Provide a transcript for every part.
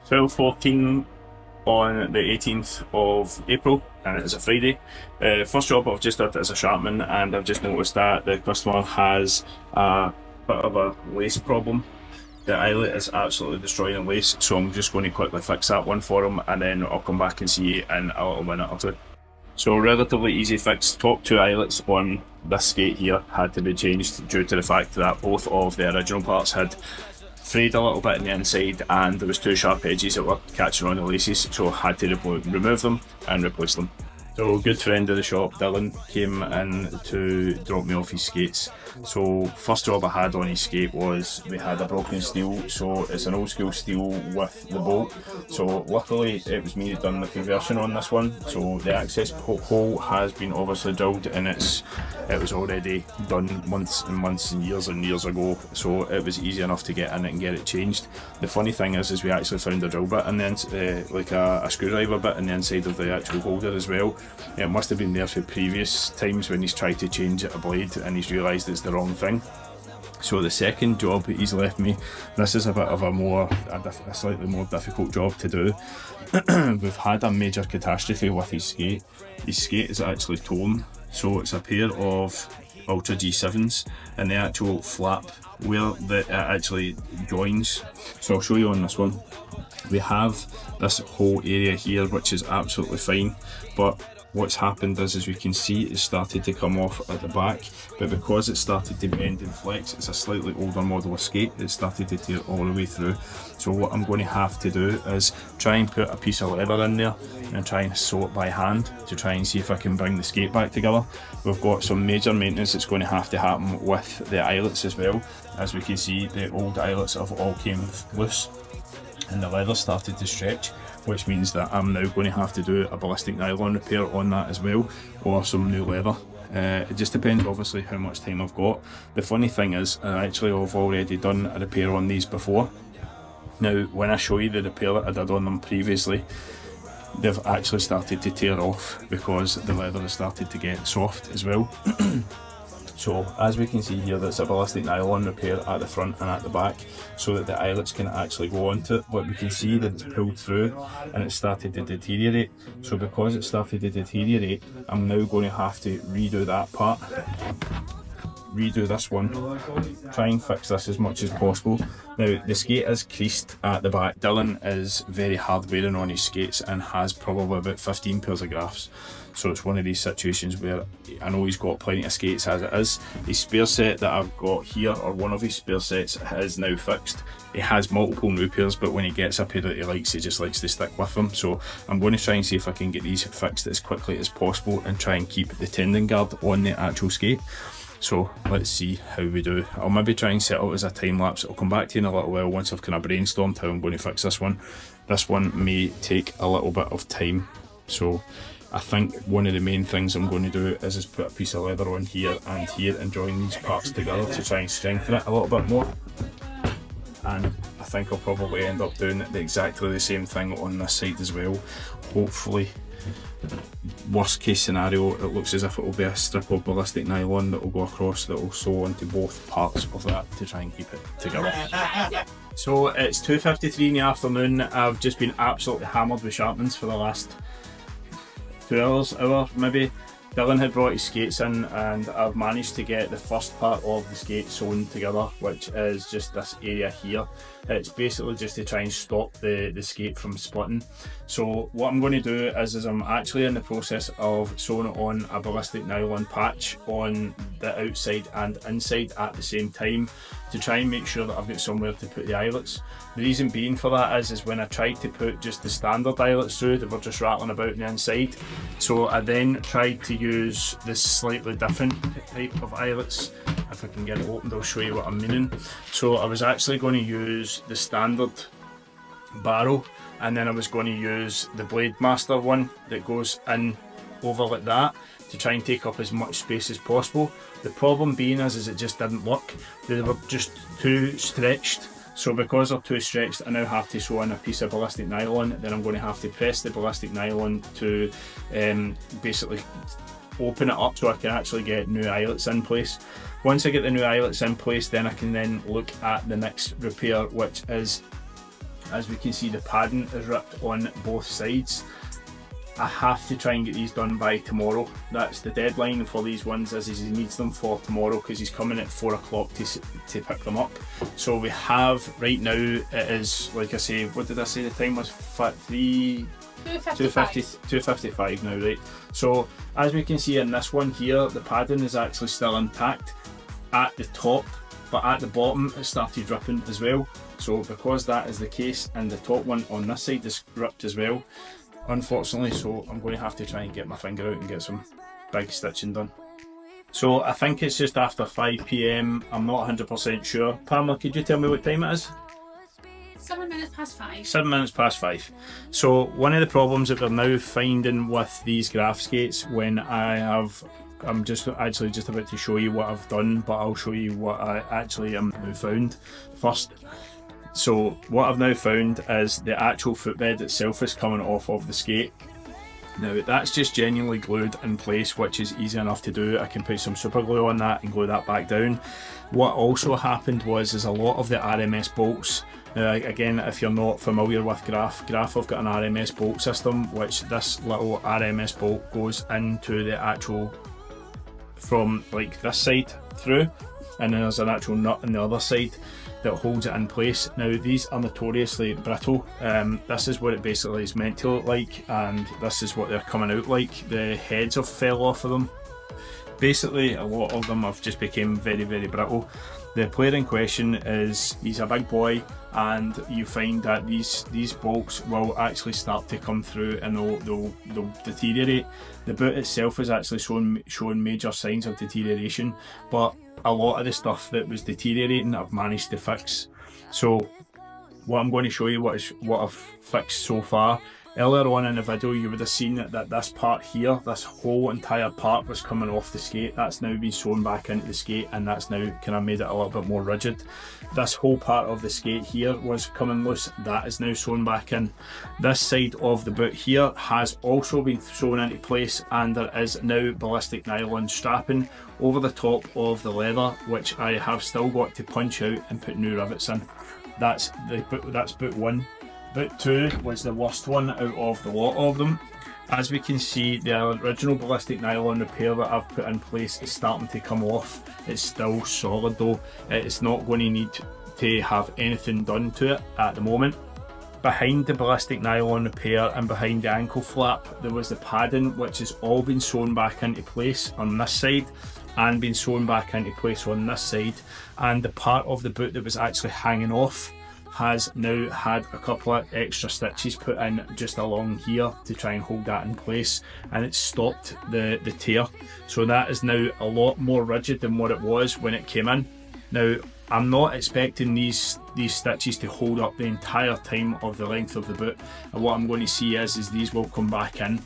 12:14 on the 18th of April, and it is a Friday. First job I've just done as a sharpening, and I've just noticed that the customer has a bit of a lace problem. The eyelet is absolutely destroying the lace, so I'm just going to quickly fix that one for him, and then I'll come back and see you in a little minute or two. So relatively easy fix. Top two eyelets on this skate here had to be changed due to the fact that both of the original parts had frayed a little bit on the inside, and there was two sharp edges that were catching on the laces, so I had to remove them and replace them. So a good friend of the shop, Dylan, came in to drop me off his skates. So first job I had on his skate was we had a broken steel, so it's an old school steel with the bolt. So luckily it was me that done the conversion on this one. So the access hole has been obviously drilled, and it was already done months and months and years ago. So it was easy enough to get in it and get it changed. The funny thing is we actually found a drill bit in the like a screwdriver bit in the inside of the actual holder as well. It must have been there for previous times when he's tried to change a blade and he's realised it's the wrong thing. So the second job that he's left me, this is a bit of a slightly more difficult job to do. We've had a major catastrophe with his skate. His skate is actually torn, so it's a pair of Ultra G7s, and the actual flap where it actually joins. So I'll show you on this one. We have this whole area here which is absolutely fine, but what's happened is, as we can see, it started to come off at the back, but because it started to bend and flex, it's a slightly older model of skate, it started to tear all the way through. So what I'm going to have to do is try and put a piece of leather in there and try and sew it by hand to try and see if I can bring the skate back together. We've got some major maintenance that's going to have to happen with the eyelets as well. As we can see, the old eyelets have all came loose and the leather started to stretch, which means that I'm now going to have to do a ballistic nylon repair on that as well, or some new leather. It just depends obviously how much time I've got. The funny thing is, I've already done a repair on these before. Now when I show you the repair that I did on them previously, they've actually started to tear off because the leather has started to get soft as well. So as we can see here, that's a ballistic nylon repair at the front and at the back, so that the eyelets can actually go onto it. But we can see that it's pulled through and it started to deteriorate. So because it started to deteriorate, I'm now going to have to redo that part, redo this one, try and fix this as much as possible. Now the skate is creased at the back. Dylan is very hard wearing on his skates and has probably about 15 pairs of Grafs. So it's one of these situations where I know he's got plenty of skates as it is. His spare set that I've got here, or one of his spare sets, is now fixed. He has multiple new pairs, but when he gets a pair that he likes, he just likes to stick with them. So I'm going to try and see if I can get these fixed as quickly as possible and try and keep the tendon guard on the actual skate. So let's see how we do. I'll maybe try and set it as a time lapse. I'll come back to you in a little while once I've kind of brainstormed how I'm going to fix this one. This one may take a little bit of time, so I think one of the main things I'm going to do is just put a piece of leather on here and join these parts together to try and strengthen it a little bit more. And I think I'll probably end up doing exactly the same thing on this side as well. Hopefully, worst case scenario, it looks as if it will be a strip of ballistic nylon that will go across, that will sew onto both parts of that to try and keep it together. So it's 2:53 in the afternoon. I've just been absolutely hammered with sharpenings for the last 2 hour maybe. Dylan had brought his skates in, and I've managed to get the first part of the skate sewn together, which is just this area here. It's basically just to try and stop the skate from splitting. So what I'm going to do is I'm actually in the process of sewing it on a ballistic nylon patch on the outside and inside at the same time, to try and make sure that I've got somewhere to put the eyelets. The reason being for that is when I tried to put just the standard eyelets through, they were just rattling about on the inside. So I then tried to use this slightly different type of eyelets. If I can get it opened, I'll show you what I'm meaning. So I was actually going to use the standard barrel, and then I was going to use the Blade Master one that goes in over like that to try and take up as much space as possible. The problem being is it just didn't work. They were just too stretched. So because they're too stretched, I now have to sew in a piece of ballistic nylon. Then I'm going to have to press the ballistic nylon to basically open it up so I can actually get new eyelets in place. Once I get the new eyelets in place, then I can then look at the next repair, which is As we can see, the padding is ripped on both sides. I have to try and get these done by tomorrow. That's the deadline for these ones, as he needs them for tomorrow because he's coming at 4 o'clock to pick them up. So we have, right now, it is, like I say, what did I say the time was? 2:55 now, right? So as we can see in this one here, the padding is actually still intact at the top, but at the bottom it started ripping as well. So because that is the case, and the top one on this side is ripped as well, unfortunately, so I'm going to have to try and get my finger out and get some big stitching done. So I think it's just after 5 PM, I'm not 100% sure. Pamela, could you tell me what time it is? 7 minutes past 5. 7 minutes past 5. So one of the problems that we're now finding with these Graf skates, when I'm just about to show you what I've done, but I'll show you what I actually now found first. So what I've now found is the actual footbed itself is coming off of the skate. Now that's just genuinely glued in place, which is easy enough to do. I can put some super glue on that and glue that back down. What also happened was a lot of the RMS bolts. Now again, if you're not familiar with Graf have got an RMS bolt system, which this little RMS bolt goes into the actual, from like this side through, and then there's an actual nut on the other side that holds it in place. Now these are notoriously brittle. This is what it basically is meant to look like, and this is what they're coming out like. The heads have fell off of them. Basically a lot of them have just become very, very brittle. The player in question he's a big boy, and you find that these bolts will actually start to come through and they'll deteriorate. The boot itself is actually showing major signs of deterioration, but a lot of the stuff that was deteriorating I've managed to fix. So what I'm going to show you what I've fixed so far. Earlier on in the video you would have seen that this part here, this whole entire part was coming off the skate. That's now been sewn back into the skate, and that's now kind of made it a little bit more rigid. This whole part of the skate here was coming loose. That is now sewn back in. This side of the boot here has also been sewn into place, and there is now ballistic nylon strapping over the top of the leather, which I have still got to punch out and put new rivets in. That's boot 1. Boot 2 was the worst one out of the lot of them. As we can see, the original ballistic nylon repair that I've put in place is starting to come off. It's still solid though. It's not going to need to have anything done to it at the moment. Behind the ballistic nylon repair and behind the ankle flap, there was the padding, which has all been sewn back into place on this side and been sewn back into place on this side, and the part of the boot that was actually hanging off has now had a couple of extra stitches put in just along here to try and hold that in place, and it's stopped the tear. So that is now a lot more rigid than what it was when it came in. Now I'm not expecting these stitches to hold up the entire time of the length of the boot, and what I'm going to see is these will come back in.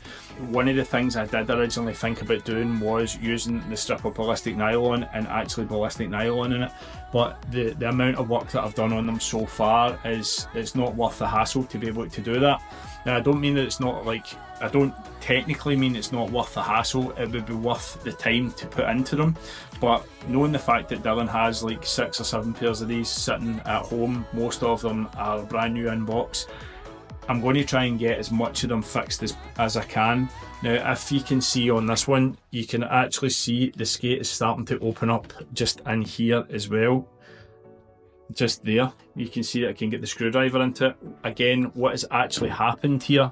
One of the things I did originally think about doing was using the strip of ballistic nylon and actually ballistic nylon in it, but the amount of work that I've done on them so far is it's not worth the hassle to be able to do that. Now I don't mean that it's not, like, I don't technically mean it's not worth the hassle. It would be worth the time to put into them, but knowing the fact that Dylan has like 6 or 7 pairs of these sitting at home, most of them are brand new in box, I'm going to try and get as much of them fixed as I can. Now if you can see on this one, you can actually see the skate is starting to open up just in here as well. Just there, you can see that I can get the screwdriver into it. Again, what has actually happened here,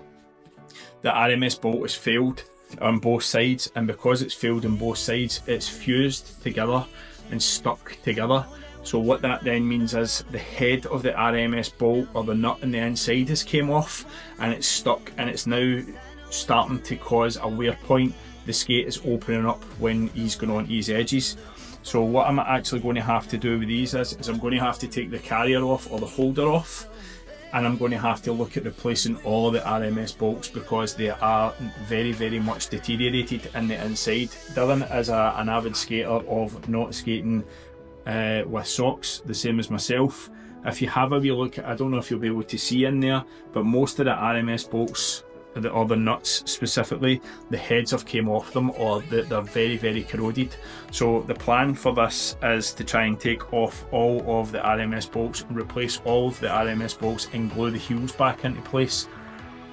the RMS bolt has failed on both sides, and because it's failed on both sides, it's fused together and stuck together. So what that then means is the head of the RMS bolt, or the nut on the inside, has came off and it's stuck, and it's now starting to cause a wear point. The skate is opening up when he's going on his edges. So what I'm actually going to have to do with these is I'm going to have to take the carrier off, or the holder off, and I'm going to have to look at replacing all the RMS bolts because they are very, very much deteriorated in the inside. Dylan is an avid skater of not skating with socks, the same as myself. If you have a wee look, I don't know if you'll be able to see in there, but most of the RMS bolts, or the nuts specifically, the heads have came off them, or they're very, very corroded. So the plan for this is to try and take off all of the RMS bolts, replace all of the RMS bolts, and glue the heels back into place.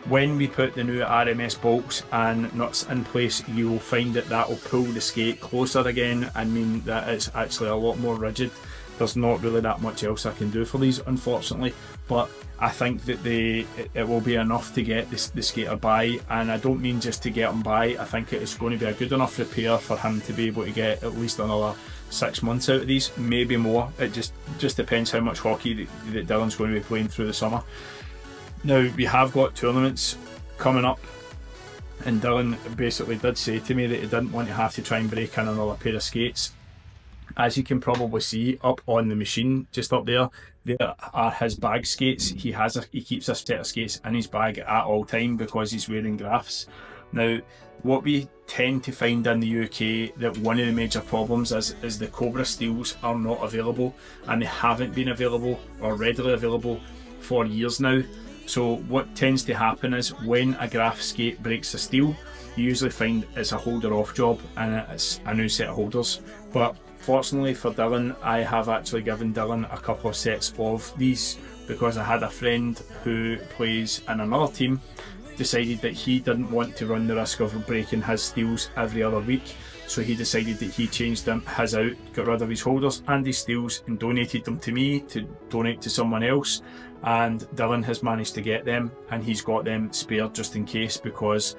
When we put the new RMS bolts and nuts in place, you will find that that will pull the skate closer again and mean that it's actually a lot more rigid. There's not really that much else I can do for these, unfortunately, but I think that it will be enough to get the skater by, and I don't mean just to get him by. I think it's going to be a good enough repair for him to be able to get at least another 6 months out of these, maybe more. It just depends how much hockey that Dylan's going to be playing through the summer. Now, we have got tournaments coming up, and Dylan basically did say to me that he didn't want to have to try and break in another pair of skates. As you can probably see up on the machine, just up there are his bag skates. He keeps a set of skates in his bag at all time because he's wearing Grafs. Now, what we tend to find in the UK, that one of the major problems is the Cobra steels are not available, and they haven't been available or readily available for years now. So what tends to happen is when a Graf skate breaks a steel, you usually find it's a holder off job and it's a new set of holders. But fortunately for Dylan, I have actually given Dylan a couple of sets of these, because I had a friend who plays in another team decided that he didn't want to run the risk of breaking his steels every other week. So he decided that he changed his out, got rid of his holders and his steels, and donated them to me to donate to someone else. And Dylan has managed to get them, and he's got them spared just in case, because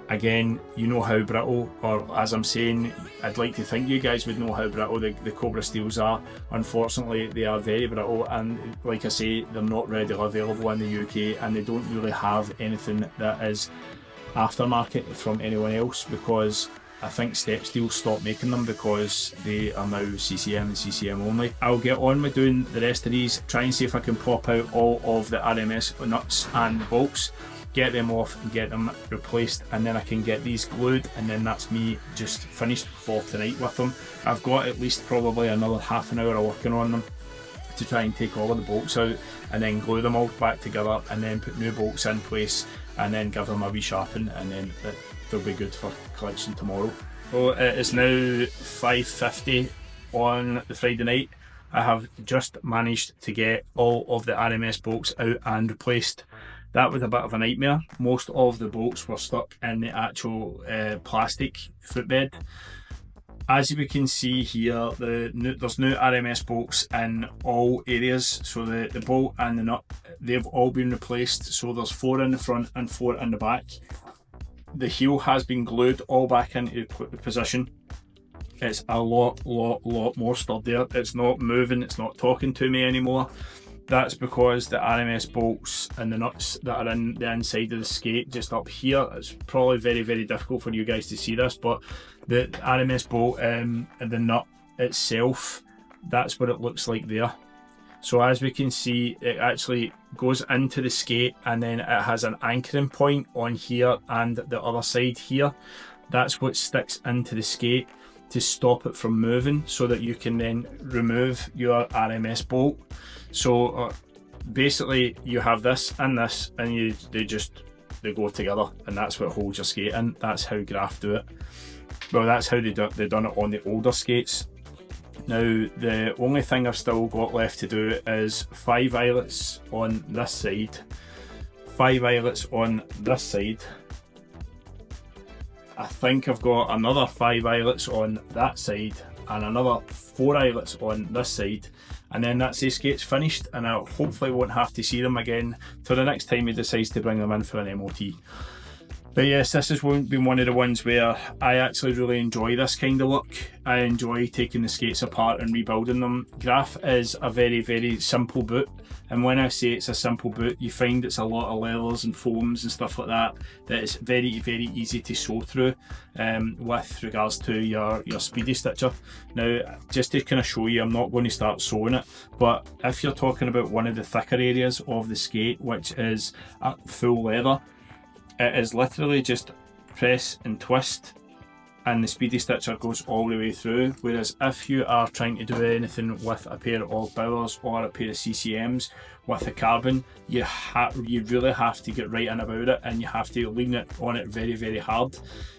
again, you know how brittle, or as I'm saying, I'd like to think you guys would know how brittle the Cobra steels are. Unfortunately, they are very brittle, and like I say, they're not readily available in the UK, and they don't really have anything that is aftermarket from anyone else, because I think Step Steel stopped making them because they are now CCM and CCM only. I'll get on with doing the rest of these, try and see if I can pop out all of the RMS nuts and bolts, get them off and get them replaced, and then I can get these glued, and then that's me just finished for tonight with them. I've got at least probably another half an hour working on them to try and take all of the bolts out and then glue them all back together, and then put new bolts in place, and then give them a wee sharpen, and then they'll be good for collection tomorrow. So it is now 5:50 on the Friday night. I have just managed to get all of the RMS bolts out and replaced. That was a bit of a nightmare. Most of the bolts were stuck in the actual plastic footbed. As we can see here, there's new RMS bolts in all areas. So the bolt and the nut, they've all been replaced. So there's 4 in the front and 4 in the back. The heel has been glued all back into position. It's a lot more sturdier. It's not moving, it's not talking to me anymore. That's because the RMS bolts and the nuts that are in the inside of the skate, just up here, it's probably very difficult for you guys to see this, but the RMS bolt and the nut itself, that's what it looks like there. So as we can see, it actually goes into the skate, and then it has an anchoring point on here and the other side here. That's what sticks into the skate to stop it from moving, so that you can then remove your RMS bolt. So basically you have this and this, and they go together, and that's what holds your skate in. That's how Graf do it. Well, that's how they done it on the older skates. Now, the only thing I've still got left to do is 5 eyelets on this side, 5 eyelets on this side. I think I've got another 5 eyelets on that side, and another 4 eyelets on this side, and then that's the skates finished, and I hopefully won't have to see them again till the next time he decides to bring them in for an MOT. But yes, this has been one of the ones where I actually really enjoy this kind of look. I enjoy taking the skates apart and rebuilding them. Graf is a very simple boot, and when I say it's a simple boot, you find it's a lot of leathers and foams and stuff like that it's very easy to sew through with regards to your speedy stitcher. Now, just to kind of show you, I'm not going to start sewing it, but if you're talking about one of the thicker areas of the skate, which is full leather, it is literally just press and twist and the speedy stitcher goes all the way through, whereas if you are trying to do anything with a pair of Bowers or a pair of CCMs with a carbon, you really have to get right in about it, and you have to lean it on it very, very hard.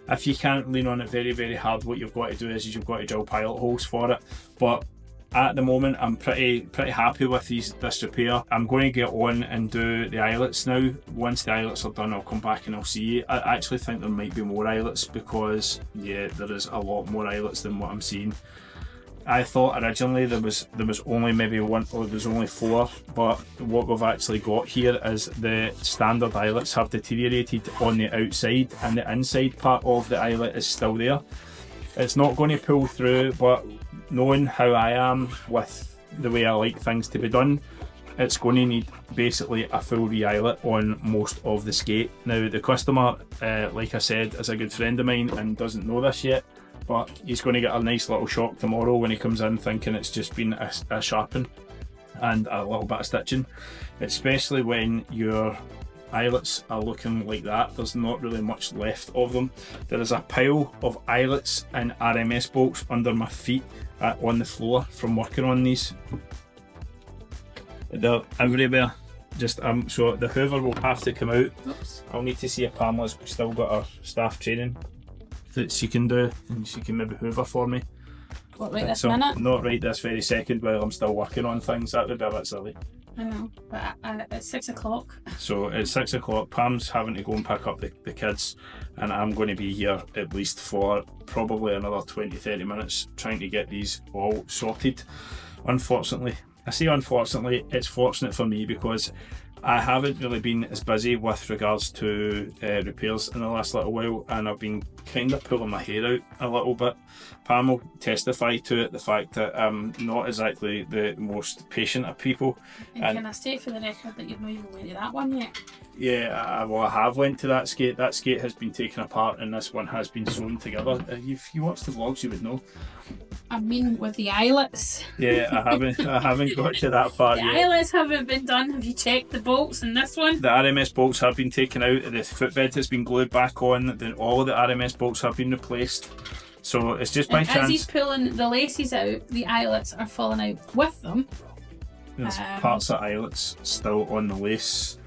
If you can't lean on it very, very hard, what you've got to do is you've got to drill pilot holes for it. But at the moment, I'm pretty happy with this repair. I'm going to get on and do the eyelets now. Once the eyelets are done, I'll come back and I'll see. I actually think there might be more eyelets, because yeah, there is a lot more eyelets than what I'm seeing. I thought originally there was only maybe one, or there's only 4, but what we've actually got here is the standard eyelets have deteriorated on the outside, and the inside part of the eyelet is still there. It's not going to pull through, but knowing how I am with the way I like things to be done, it's going to need basically a full re-eyelet on most of the skate. Now the customer, like I said, is a good friend of mine and doesn't know this yet, but he's going to get a nice little shock tomorrow when he comes in thinking it's just been a sharpen and a little bit of stitching, especially when your eyelets are looking like that. There's not really much left of them. There is a pile of eyelets and RMS bolts under my feet on the floor from working on these. They're everywhere. Just so the hoover will have to come out. Oops. I'll need to see if Pamela's still got her staff training that she can do, and she can maybe hoover for me. What, right this minute? Not right this very second while I'm still working on things. That would be a bit silly. I know, but it's 6 o'clock. So at 6 o'clock, Pam's having to go and pick up the kids, and I'm going to be here at least for probably another 20-30 minutes trying to get these all sorted. Unfortunately, I say unfortunately, it's fortunate for me because I haven't really been as busy with regards to repairs in the last little while, and I've been kind of pulling my hair out a little bit. Pam will testify to it, the fact that I'm not exactly the most patient of people. And can I state for the record that you've not even went to that one yet? Yeah, well, I have went to that skate. That skate has been taken apart and this one has been sewn together. If you watch the vlogs, you would know. I mean, with the eyelets. Yeah, I haven't got to that part the yet. The eyelets haven't been done. Have you checked the bolts in this one? The RMS bolts have been taken out. The footbed has been glued back on. Then all of the RMS bolts have been replaced. So it's just by chance. As he's pulling the laces out, the eyelets are falling out with them. There's parts of eyelets still on the lace.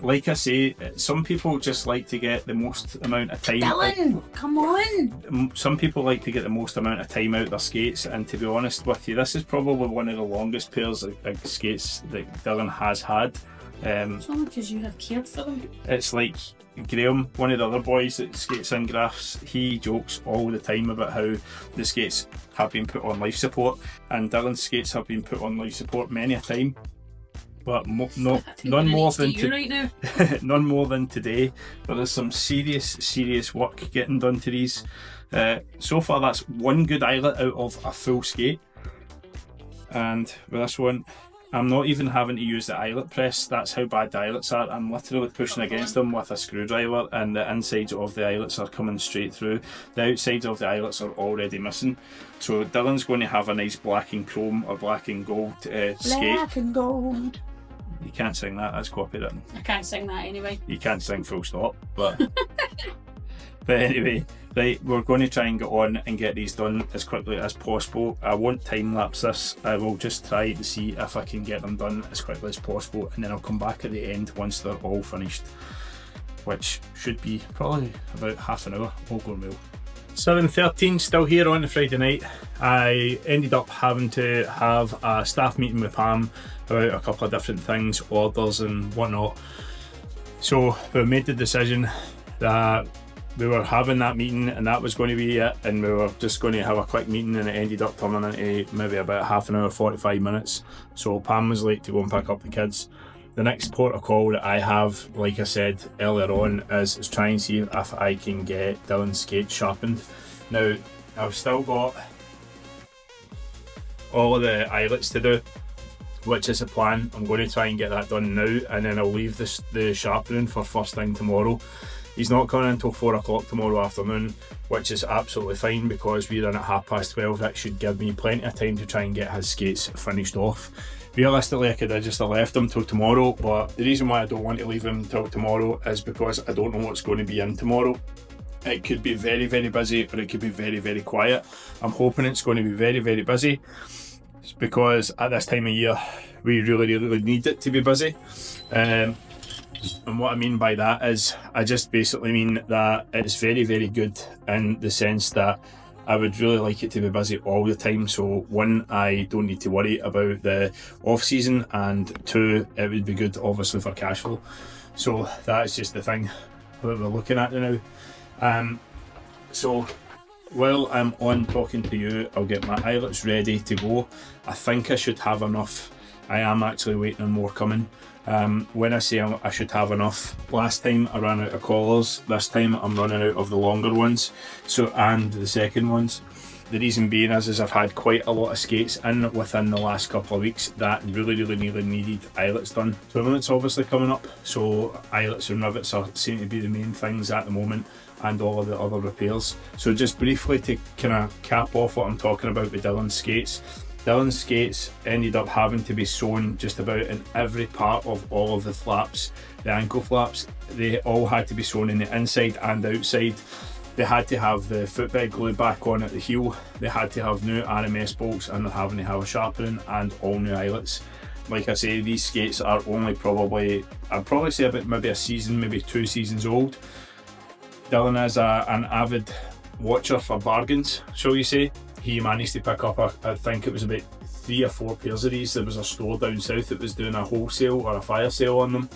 Like I say, some people just like to get the most amount of time. Dylan, come on! Some people like to get the most amount of time out their skates, and to be honest with you, this is probably one of the longest pairs of skates that Dylan has had. It's only because you have cared for them. It's like Graham, one of the other boys that skates in Graf's, he jokes all the time about how the skates have been put on life support, and Dylan's skates have been put on life support many a time. But none more than right now. none more than today. There is some serious work getting done to these. So far, that's one good eyelet out of a full skate, and with this one, I'm not even having to use the eyelet press. That's how bad the eyelets are. I'm literally pushing against them with a screwdriver, and the insides of the eyelets are coming straight through. The outsides of the eyelets are already missing. So Dylan's going to have a nice black and chrome or black and gold skate. Black and gold. You can't sing that, that's copywritten. I can't sing that anyway. You can't sing full stop, but anyway, right, we're going to try and get on and get these done as quickly as possible. I won't time lapse this. I will just try to see if I can get them done as quickly as possible, and then I'll come back at the end once they're all finished, which should be probably about half an hour, all going well. 7:13, still here on the Friday night. I ended up having to have a staff meeting with Pam about a couple of different things, orders and whatnot. So we made the decision that we were having that meeting and that was going to be it, and we were just going to have a quick meeting, and it ended up turning into maybe about half an hour, 45 minutes. So Pam was late to go and pick up the kids. The next port of call that I have, like I said earlier on, is try and see if I can get Dylan's skate sharpened. Now, I've still got all of the eyelets to do, which is the plan. I'm going to try and get that done now, and then I'll leave the sharpening for first thing tomorrow. He's not coming until 4 o'clock tomorrow afternoon, which is absolutely fine because we're in at 12:30. That should give me plenty of time to try and get his skates finished off. Realistically, I could have just left him till tomorrow, but the reason why I don't want to leave him till tomorrow is because I don't know what's going to be in tomorrow. It could be very, very busy, or it could be very, very quiet. I'm hoping it's going to be very, very busy, because at this time of year we really, really need it to be busy. And what I mean by that is, I just basically mean that it's very, very good in the sense that I would really like it to be busy all the time. So one, I don't need to worry about the off season, and two, it would be good obviously for cash flow. So that's just the thing that we're looking at now. So while I'm on talking to you, I'll get my eyelets ready to go. I think I should have enough. I am actually waiting on more coming. When I say I should have enough, last time I ran out of collars, this time I'm running out of the longer ones, and the second ones. The reason being is I've had quite a lot of skates in within the last couple of weeks that really, really needed eyelets done. Tournament's obviously coming up, so eyelets and rivets seem to be the main things at the moment, and all of the other repairs. So just briefly to kind of cap off what I'm talking about with Dylan's skates. Dylan's skates ended up having to be sewn just about in every part of all of the flaps, the ankle flaps. They all had to be sewn in the inside and outside. They had to have the footbed glued back on at the heel. They had to have new RMS bolts, and they're having to have a sharpening and all new eyelets. Like I say, these skates are only probably, I'd probably say about maybe a season, maybe 2 seasons old. Dylan is an avid watcher for bargains, shall you say. He managed to pick up, I think it was about 3 or 4 pairs of these. There was a store down south that was doing a wholesale or a fire sale on them.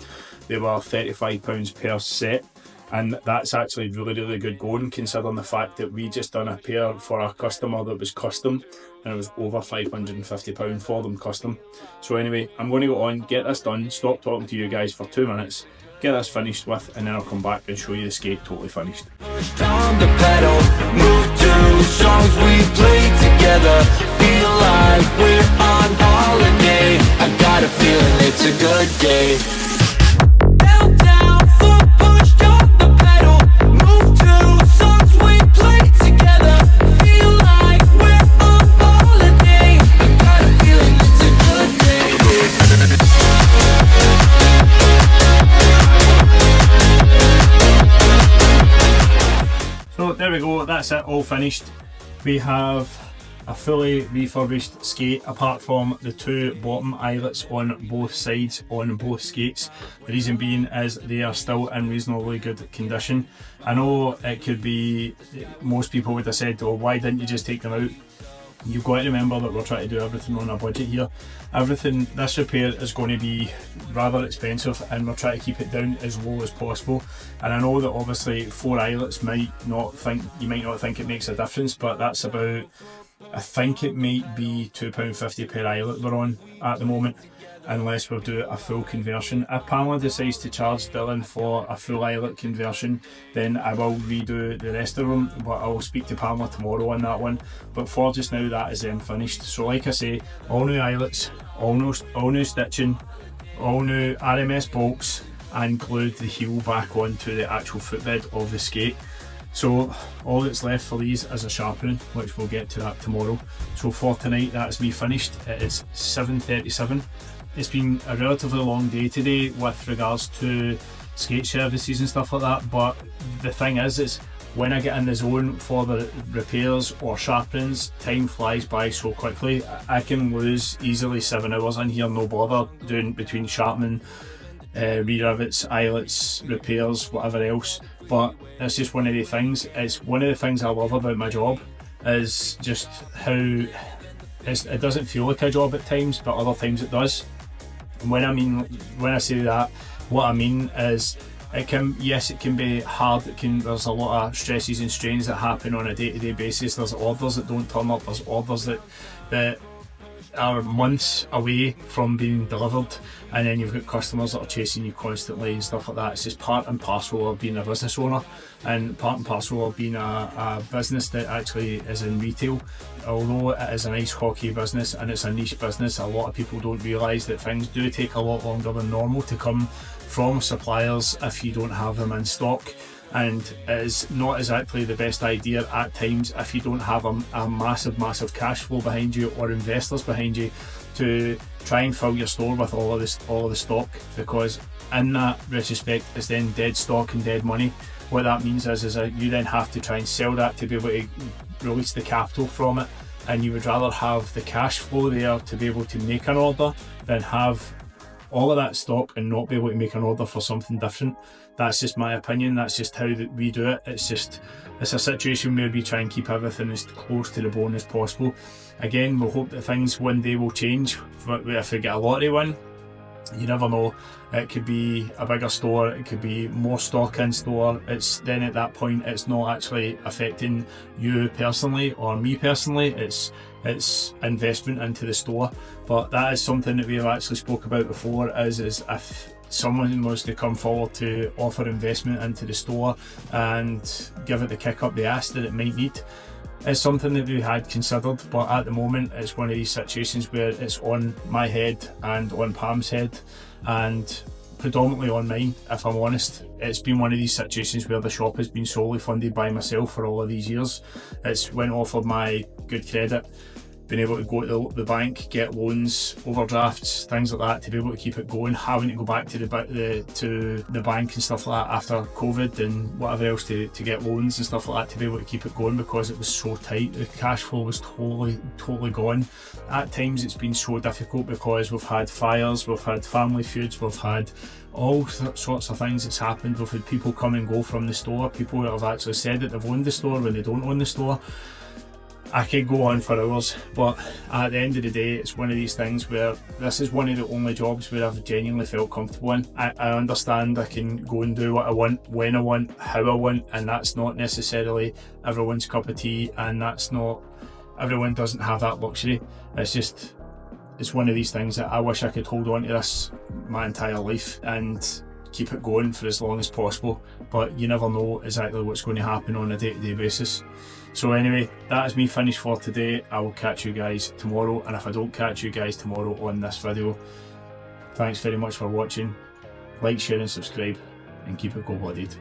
They were £35 per set, and that's actually really, really good going, considering the fact that we just done a pair for a customer that was custom, and it was over £550 for them custom. So anyway, I'm going to go on, get this done, stop talking to you guys for 2 minutes, get this finished with, and then I'll come back and show you the skate totally finished. Down the pedal, move to songs we play together. Feel like we're on holiday. I got a feeling it's a good day. Down, down, foot push on the pedal. Move to songs we play together. Feel like we're on holiday. I got a feeling it's a good day. So there we go, that's it, all finished. We have a fully refurbished skate, apart from the 2 bottom eyelets on both sides on both skates. The reason being is they are still in reasonably good condition. I know it could be, most people would have said, oh, why didn't you just take them out? You've got to remember that we're trying to do everything on a budget here. This repair is going to be rather expensive, and we're trying to keep it down as low as possible. And I know that obviously 4 eyelets you might not think it makes a difference, but that's about, I think it might be £2.50 per eyelet we're on at the moment, unless we'll do a full conversion. If Pamela decides to charge Dylan for a full eyelet conversion, then I will redo the rest of them, but I will speak to Pamela tomorrow on that one. But for just now, that is then finished. So like I say, all new eyelets, all new stitching, all new RMS bolts, and glued the heel back onto the actual footbed of the skate. So all that's left for these is a sharpening, which we'll get to that tomorrow. So for tonight, that's me finished. It is 7:37. It's been a relatively long day today with regards to skate services and stuff like that, but the thing is when I get in the zone for the repairs or sharpenings, time flies by so quickly. I can lose easily 7 hours in here, no bother, doing between sharpening, re-rivets, eyelets, repairs, whatever else. But it's just one of the things. It's one of the things I love about my job, is just how it doesn't feel like a job at times, but other times it does. And when I say that, what I mean is it can be hard. There's a lot of stresses and strains that happen on a day-to-day basis. There's orders that don't turn up. There's orders that are months away from being delivered, and then you've got customers that are chasing you constantly and stuff like that. It's just part and parcel of being a business owner, and part and parcel of being a business that actually is in retail. Although it is an ice hockey business and it's a niche business, a lot of people don't realise that things do take a lot longer than normal to come from suppliers if you don't have them in stock. And it is not exactly the best idea at times if you don't have a massive cash flow behind you or investors behind you to try and fill your store with all of the stock, because in that retrospect is then dead stock and dead money. What that means is that you then have to try and sell that to be able to release the capital from it, and you would rather have the cash flow there to be able to make an order than have all of that stock and not be able to make an order for something different. That's just my opinion. That's just how we do it. It's a situation where we try and keep everything as close to the bone as possible. Again, we'll hope that things one day will change. If we get a lottery win, you never know. It could be a bigger store, it could be more stock in store. It's then at that point it's not actually affecting you personally or me personally, it's investment into the store. But that is something that we've actually spoke about before, is if someone was to come forward to offer investment into the store and give it the kick up the ass that it might need. It's something that we had considered, but at the moment it's one of these situations where it's on my head and on Pam's head, and predominantly on mine, if I'm honest. It's been one of these situations where the shop has been solely funded by myself for all of these years. It's went off of my good credit, been able to go to the bank, get loans, overdrafts, things like that to be able to keep it going, having to go back to the bank and stuff like that after COVID and whatever else to get loans and stuff like that to be able to keep it going, because it was so tight. The cash flow was totally gone. At times it's been so difficult because we've had fires, we've had family feuds, we've had all sorts of things that's happened. We've had people come and go from the store, people that have actually said that they've owned the store when they don't own the store. I could go on for hours, but at the end of the day, it's one of these things where this is one of the only jobs where I've genuinely felt comfortable in. I understand I can go and do what I want, when I want, how I want, and that's not necessarily everyone's cup of tea, and everyone doesn't have that luxury. It's one of these things that I wish I could hold on to this my entire life and keep it going for as long as possible, but you never know exactly what's going to happen on a day-to-day basis. So anyway, that is me finished for today. I will catch you guys tomorrow, and if I don't catch you guys tomorrow on this video, thanks very much for watching. Like, share and subscribe, and keep it gold-blooded.